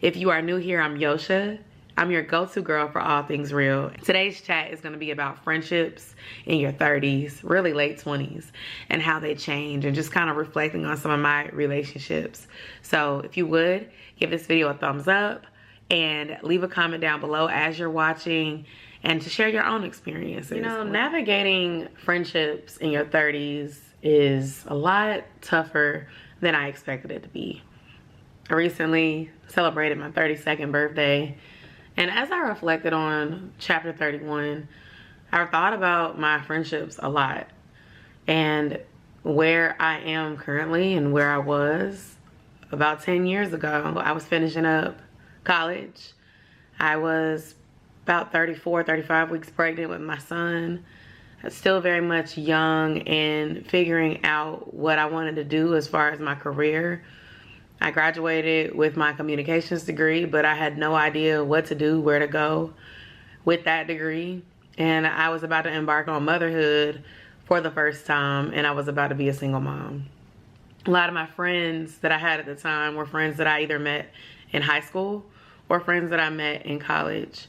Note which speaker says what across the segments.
Speaker 1: If you are new here, I'm Yosha. I'm your go-to girl for all things real. Today's chat is going to be about friendships in your 30s, really late 20s, and how they change, and just kind of reflecting on some of my relationships. So if you would, give this video a thumbs up and leave a comment down below as you're watching, and to share your own experiences. You know, navigating friendships in your 30s is a lot tougher than I expected it to be. I recently celebrated my 32nd birthday, and as I reflected on chapter 31, I thought about my friendships a lot and where I am currently and where I was about 10 years ago. I was finishing up college. I was about 34, 35 weeks pregnant with my son. I was still very much young and figuring out what I wanted to do as far as my career. I graduated with my communications degree, but I had no idea what to do, where to go with that degree. And I was about to embark on motherhood for the first time, and I was about to be a single mom. A lot of my friends that I had at the time were friends that I either met in high school or friends that I met in college.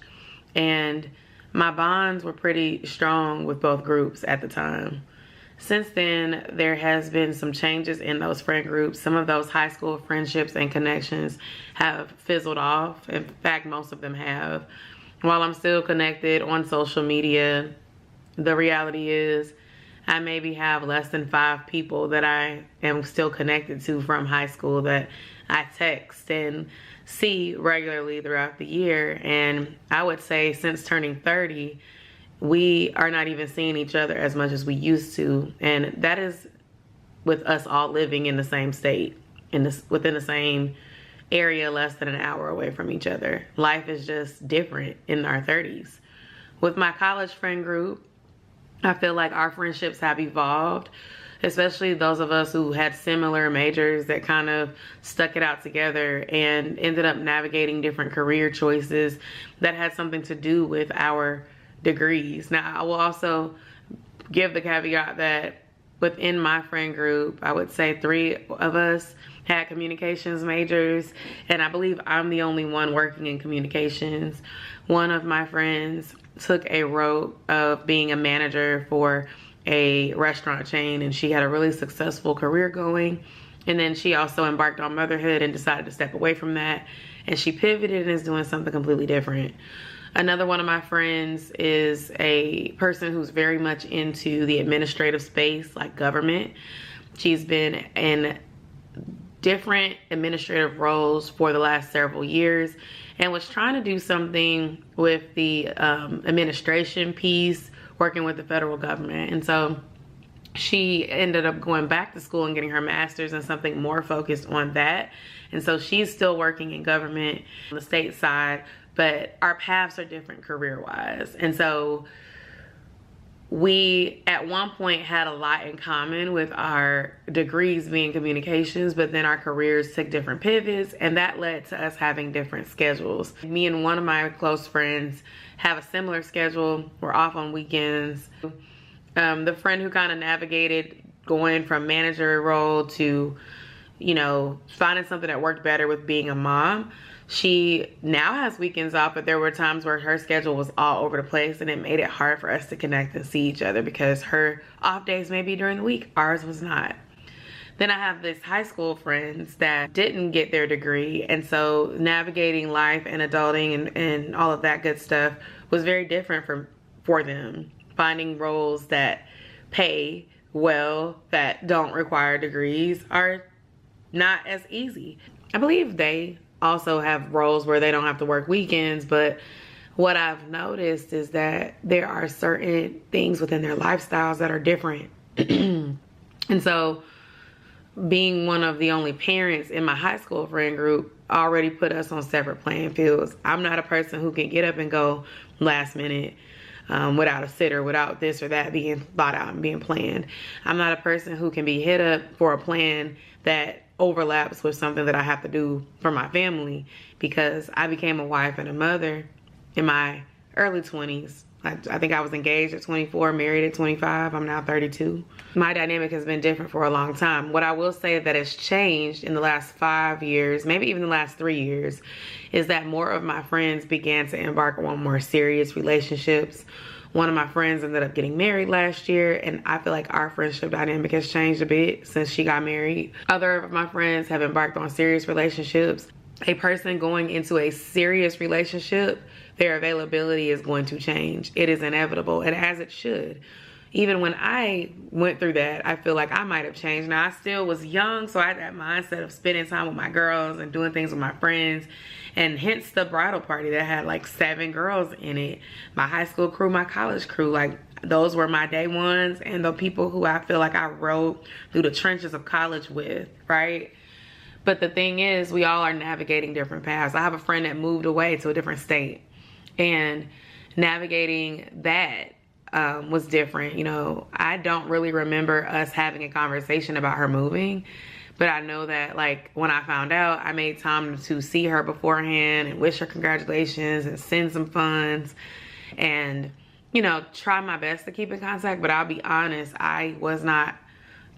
Speaker 1: And my bonds were pretty strong with both groups at the time. Since then, there has been some changes in those friend groups. Some of those high school friendships and connections have fizzled off. In fact, most of them have. While I'm still connected on social media, the reality is I maybe have less than 5 people that I am still connected to from high school that I text and see regularly throughout the year. And I would say since turning 30, we are not even seeing each other as much as we used to. And that is with us all living in the same state, within the same area, less than an hour away from each other. Life is just different in our 30s. With my college friend group, I feel like our friendships have evolved, especially those of us who had similar majors that kind of stuck it out together and ended up navigating different career choices that had something to do with our degrees. Now, I will also give the caveat that within my friend group, I would say 3 of us had communications majors, and I believe I'm the only one working in communications. One of my friends took a route of being a manager for a restaurant chain, and she had a really successful career going. And then she also embarked on motherhood and decided to step away from that, and she pivoted and is doing something completely different. Another one of my friends is a person who's very much into the administrative space, like government. She's been in different administrative roles for the last several years and was trying to do something with the administration piece, working with the federal government. And so she ended up going back to school and getting her master's in something more focused on that. And so she's still working in government on the state side, but our paths are different career-wise. And so we at one point had a lot in common with our degrees being communications, but then our careers took different pivots, and that led to us having different schedules. Me and one of my close friends have a similar schedule. We're off on weekends. The friend who kind of navigated going from manager role to, you know, finding something that worked better with being a mom, she now has weekends off, but there were times where her schedule was all over the place, and it made it hard for us to connect and see each other because her off days may be during the week, ours was not. Then I have this high school friends that didn't get their degree, and so navigating life and adulting and all of that good stuff was very different for them. Finding roles that pay well, that don't require degrees, are not as easy. I believe they also have roles where they don't have to work weekends, but what I've noticed is that there are certain things within their lifestyles that are different. And so being one of the only parents in my high school friend group already put us on separate playing fields. I'm not a person who can get up and go last minute without a sitter, without this or that being thought out and being planned. I'm not a person who can be hit up for a plan that overlaps with something that I have to do for my family, because I became a wife and a mother in my early 20s I think I was engaged at 24, married at 25. I'm now 32. My dynamic has been different for a long time. What I will say that has changed in the last 5 years, maybe even the last 3 years, is that more of my friends began to embark on more serious relationships. One of my friends ended up getting married last year, and I feel like our friendship dynamic has changed a bit since she got married. Other of my friends have embarked on serious relationships. A person going into a serious relationship, their availability is going to change. It is inevitable, and as it should. Even when I went through that, I feel like I might have changed. Now, I still was young, so I had that mindset of spending time with my girls and doing things with my friends, and hence the bridal party that had like 7 girls in it. My high school crew, my college crew, like those were my day ones and the people who I feel like I rode through the trenches of college with, right? But the thing is, we all are navigating different paths. I have a friend that moved away to a different state, and navigating that was different. You know, I don't really remember us having a conversation about her moving, but I know that like when I found out, I made time to see her beforehand and wish her congratulations and send some funds and, you know, try my best to keep in contact. But I'll be honest, I was not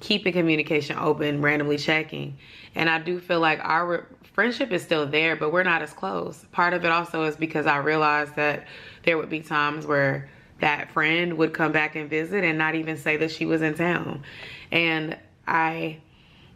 Speaker 1: keeping communication open, randomly checking. And I do feel like our friendship is still there, but we're not as close. Part of it also is because I realized that there would be times where that friend would come back and visit and not even say that she was in town. And I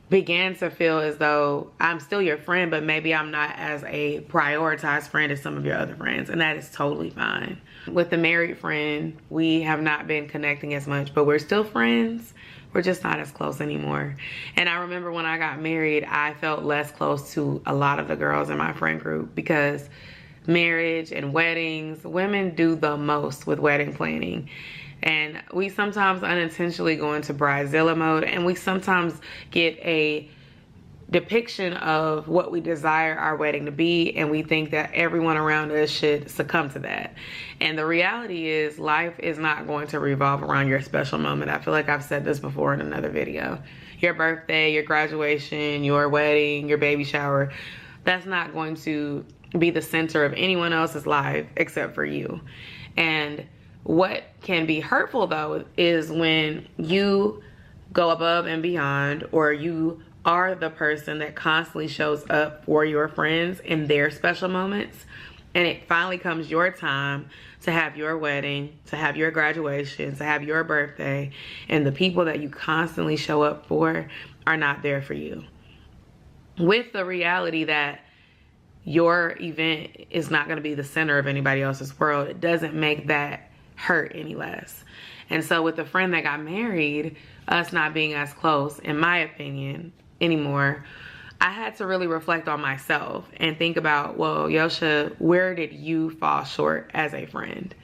Speaker 1: began to feel as though I'm still your friend, but maybe I'm not as a prioritized friend as some of your other friends, and that is totally fine. With the married friend, we have not been connecting as much, but we're still friends. We're just not as close anymore. And I remember when I got married, I felt less close to a lot of the girls in my friend group because marriage and weddings, women do the most with wedding planning. And we sometimes unintentionally go into bridezilla mode, and we sometimes get a depiction of what we desire our wedding to be, and we think that everyone around us should succumb to that. And the reality is, life is not going to revolve around your special moment. I feel like I've said this before in another video. Your birthday, your graduation, your wedding, your baby shower, that's not going to be the center of anyone else's life except for you. And what can be hurtful though is when you go above and beyond, or you are the person that constantly shows up for your friends in their special moments, and it finally comes your time to have your wedding, to have your graduation, to have your birthday, and the people that you constantly show up for are not there for you. With the reality that your event is not going to be the center of anybody else's world, it doesn't make that hurt any less. And so with the friend that got married, us not being as close, in my opinion, anymore, I had to really reflect on myself and think about, well, Yosha, where did you fall short as a friend?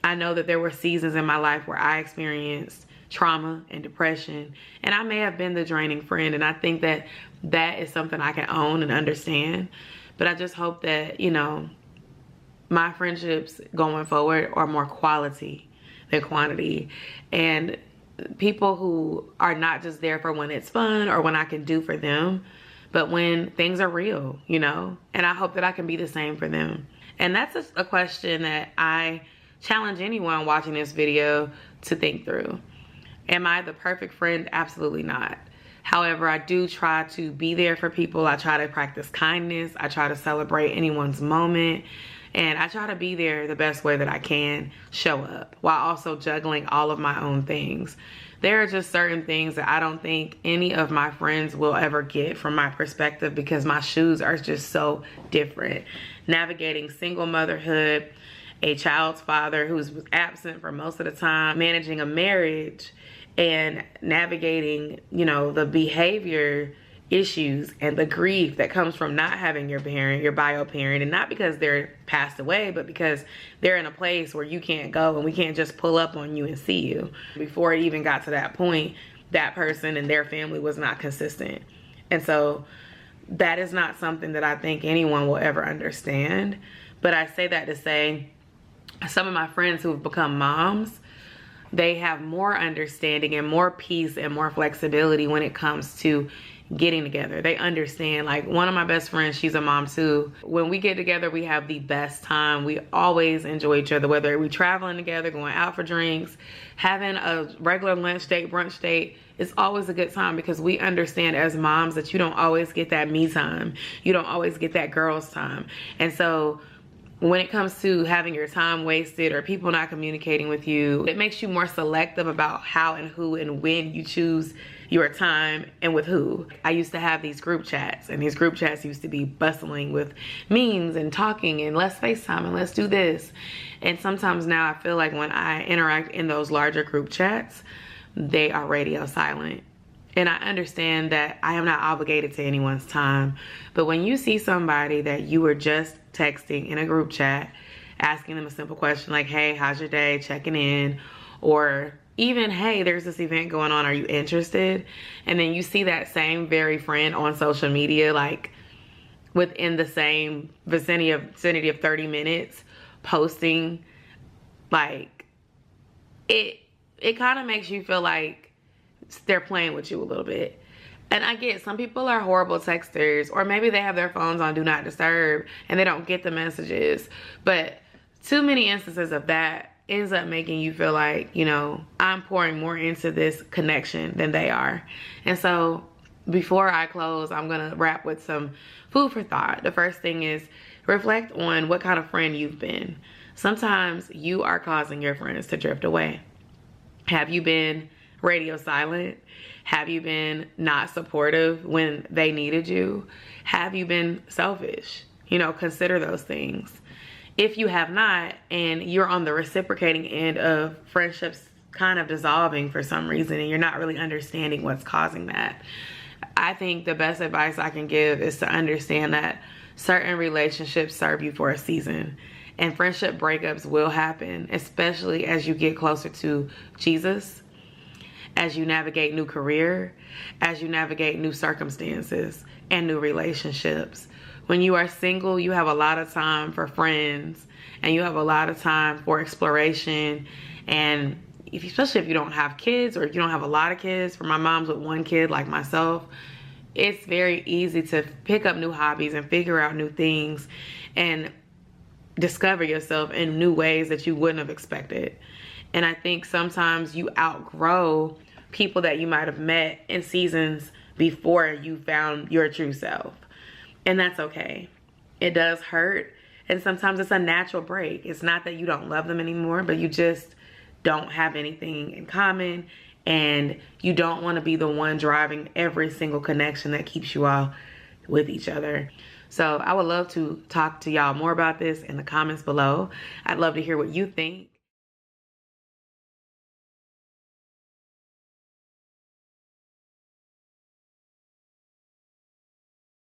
Speaker 1: I know that there were seasons in my life where I experienced trauma and depression, and I may have been the draining friend, and I think that that is something I can own and understand. But I just hope that, you know, my friendships going forward are more quality than quantity, and people who are not just there for when it's fun or when I can do for them, but when things are real, you know. And I hope that I can be the same for them. And that's a question that I challenge anyone watching this video to think through. Am I the perfect friend? Absolutely not. However, I do try to be there for people. I try to practice kindness. I try to celebrate anyone's moment. And I try to be there the best way that I can, show up, while also juggling all of my own things. There are just certain things that I don't think any of my friends will ever get from my perspective, because my shoes are just so different. Navigating single motherhood, a child's father who's absent for most of the time, managing a marriage, and navigating, you know, the behavior issues and the grief that comes from not having your parent, your bio parent, and not because they're passed away, but because they're in a place where you can't go and we can't just pull up on you and see you. Before it even got to that point, that person and their family was not consistent. And so that is not something that I think anyone will ever understand. But I say that to say, some of my friends who have become moms, they have more understanding and more peace and more flexibility when it comes to getting together. They understand. Like, one of my best friends, she's a mom too. When we get together, we have the best time. We always enjoy each other, whether we traveling together, going out for drinks, having a regular lunch date, brunch date. It's always a good time because we understand as moms that you don't always get that me time. You don't always get that girls time. And so when it comes to having your time wasted or people not communicating with you, it makes you more selective about how and who and when you choose your time and with who. I used to have these group chats, and these group chats used to be bustling with memes and talking and let's FaceTime and let's do this. And sometimes now I feel like when I interact in those larger group chats, they are radio silent. And I understand that I am not obligated to anyone's time. But when you see somebody that you were just texting in a group chat, asking them a simple question like, hey, how's your day? Checking in. Or even, hey, there's this event going on. Are you interested? And then you see that same very friend on social media, like within the same vicinity of 30 minutes, posting, like, it kind of makes you feel like they're playing with you a little bit. And I get some people are horrible texters, or maybe they have their phones on do not disturb and they don't get the messages. But too many instances of that ends up making you feel like, you know, I'm pouring more into this connection than they are. And so before I close, I'm gonna wrap with some food for thought. The first thing is reflect on what kind of friend you've been. Sometimes you are causing your friends to drift away. Have you been radio silent? Have you been not supportive when they needed you? Have you been selfish? You know, consider those things. If you have not, and you're on the reciprocating end of friendships kind of dissolving for some reason and you're not really understanding what's causing that, I think the best advice I can give is to understand that certain relationships serve you for a season, and friendship breakups will happen, especially as you get closer to Jesus, as you navigate new career, as you navigate new circumstances and new relationships. When you are single, you have a lot of time for friends, and you have a lot of time for exploration. And especially if you don't have kids, or you don't have a lot of kids, for my moms with one kid like myself, it's very easy to pick up new hobbies and figure out new things and discover yourself in new ways that you wouldn't have expected. And I think sometimes you outgrow people that you might have met in seasons before you found your true self. And that's okay. It does hurt. And sometimes it's a natural break. It's not that you don't love them anymore, but you just don't have anything in common. And you don't want to be the one driving every single connection that keeps you all with each other. So I would love to talk to y'all more about this in the comments below. I'd love to hear what you think.